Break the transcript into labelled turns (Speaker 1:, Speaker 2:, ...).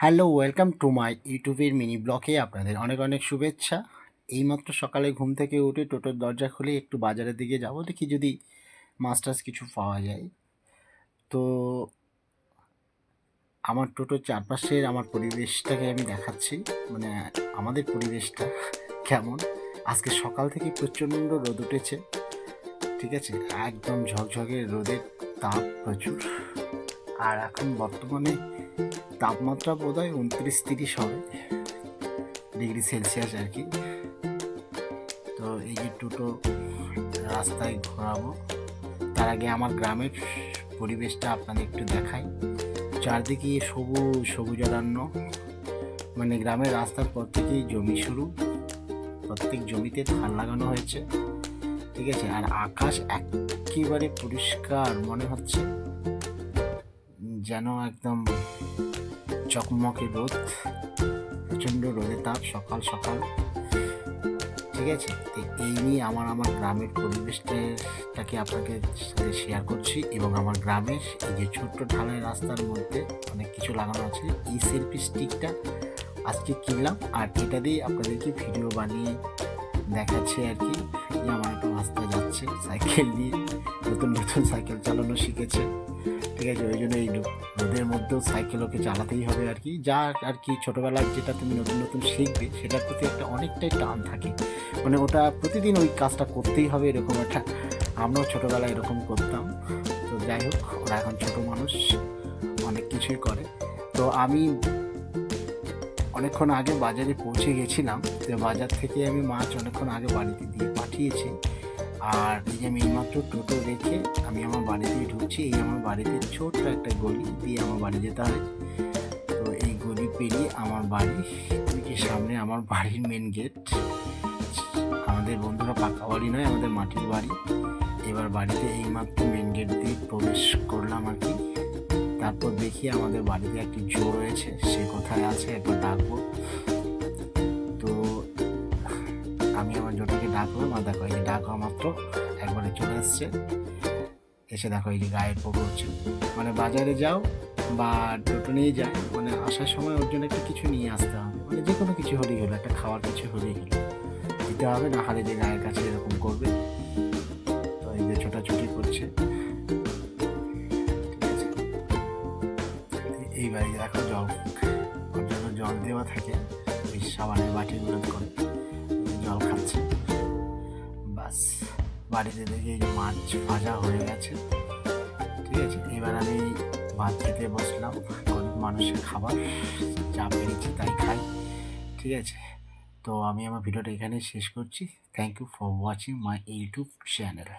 Speaker 1: Hello, welcome to my ইউটিউবের mini ব্লগে আপনাদের অনেক অনেক শুভেচ্ছা। এইমাত্র সকালে ঘুম থেকে উঠে টোটোর দরজা খুলে একটু বাজারের দিকে যাব, দেখি যদি মাছ টাছ কিছু পাওয়া যায়। তো আমার টোটোর চারপাশের আমার পরিবেশটাকে আমি দেখাচ্ছি, মানে আমাদের পরিবেশটা কেমন। আজকে সকাল থেকে প্রচণ্ড রোদ উঠেছে, ঠিক আছে, একদম ঝকঝকে রোদের তাপ প্রচুর। আর এখন বর্তমানে তাপমাত্রা বোধহয় 29-30 হবে ডিগ্রি সেলসিয়াস আর কি। তো এই যে টোটো রাস্তায় ঘোরাবো, তার আগে আমার গ্রামের পরিবেশটা আপনাদের একটু দেখাই। চারদিকে সবুজ সবুজারণ্য, মানে গ্রামের রাস্তার পর থেকেই জমি শুরু, প্রত্যেক জমিতে ধান লাগানো হয়েছে, ঠিক আছে। আর আকাশ একেবারে পরিষ্কার, মনে হচ্ছে যেন একদম চকমকে রোদ, প্রচণ্ড রোদের তাপ সকাল সকাল, ঠিক আছে। তো এই নিয়ে আমার গ্রামের পরিবেশটাকে আপনাকে সাথে শেয়ার করছি। এবং আমার গ্রামের এই যে ছোট্ট ঢালাই রাস্তার মধ্যে অনেক কিছু লাগানো আছে। এই সেলফি স্টিকটা আজকে কিনলাম, আর এটা দিয়ে আপনাদেরকে ভিডিও বানিয়ে দেখাচ্ছে আর কি। যে আমার একটা রাস্তা যাচ্ছে সাইকেল নিয়ে, নতুন নতুন সাইকেল চালানো শিখেছে, ঠিক আছে। ওই জন্য এই রোদের মধ্যেও সাইকেল ওকে চালাতেই হবে আর কি। যা আর কি ছোটোবেলায় যেটা তুমি নতুন নতুন শিখবে সেটার প্রতি একটা অনেকটাই টান থাকে, মানে ওটা প্রতিদিন ওই কাজটা করতেই হবে, এরকম একটা। আমরাও ছোটোবেলায় এরকম করতাম। তো যাই হোক, ওরা এখন ছোটো মানুষ, অনেক কিছুই করে। তো আমি অনেকক্ষণ আগে বাজারে পৌঁছে গেছিলাম, তো বাজার থেকে আমি মাছ অনেকক্ষণ আগে বাড়িতে দিয়ে পাঠিয়েছি। আর এই যে আমি এইমাত্র টোটো রেখে আমি আমার বাড়িতে ঢুকছি। এই আমার বাড়িতে ছোট্ট একটা গলি দিয়ে আমার বাড়ি যেতে হয়। তো এই গলি পেরিয়ে আমার বাড়ি, ওই যে সামনে আমার বাড়ির মেন গেট। আমাদের বন্ধুরা পাকা বাড়ি নয়, আমাদের মাটির বাড়ি। এবার বাড়িতে এইমাত্র মেন গেট দিয়ে প্রবেশ করলাম আর কি। তারপর দেখি আমাদের বাড়িতে একটি জো রয়েছে, সে কোথায় আছে একবার ডাকবো। তো আমি আমার জোটাকে ডাকলাম, আর দেখো এই যে ডাকা মাত্র একবারে চলে আসছে। এসে দেখো এই যে গায়ে পড়ছে, মানে বাজারে যাও বা টোটো নিয়ে যায়, মানে আসার সময় ওর জন্য একটা কিছু নিয়ে আসতে হবে, মানে যে কোনো কিছু হলেই হলো, একটা খাওয়ার কিছু হলেই হলো, দিতে হবে, না হলে যে গায়ের কাছে এরকম করবে। তো এই যে ছোটাছুটি করছে, ঠিক আছে। এইবারে দেখো জল, ওর জন্য জল দেওয়া থাকে ওই সাবানের বাটিগুলো করে, জল খাচ্ছে। বাস, বাড়িতে দেখি এই যে মাছ ভাজা হয়ে গেছে, ঠিক আছে। এবার আমি ভাত খেতে বসলাম, গরিব মানুষের খাবার, যা পেরেছি তাই খাই, ঠিক আছে। তো আমি আমার ভিডিওটা এখানেই শেষ করছি। Thank you for watching my YouTube channel.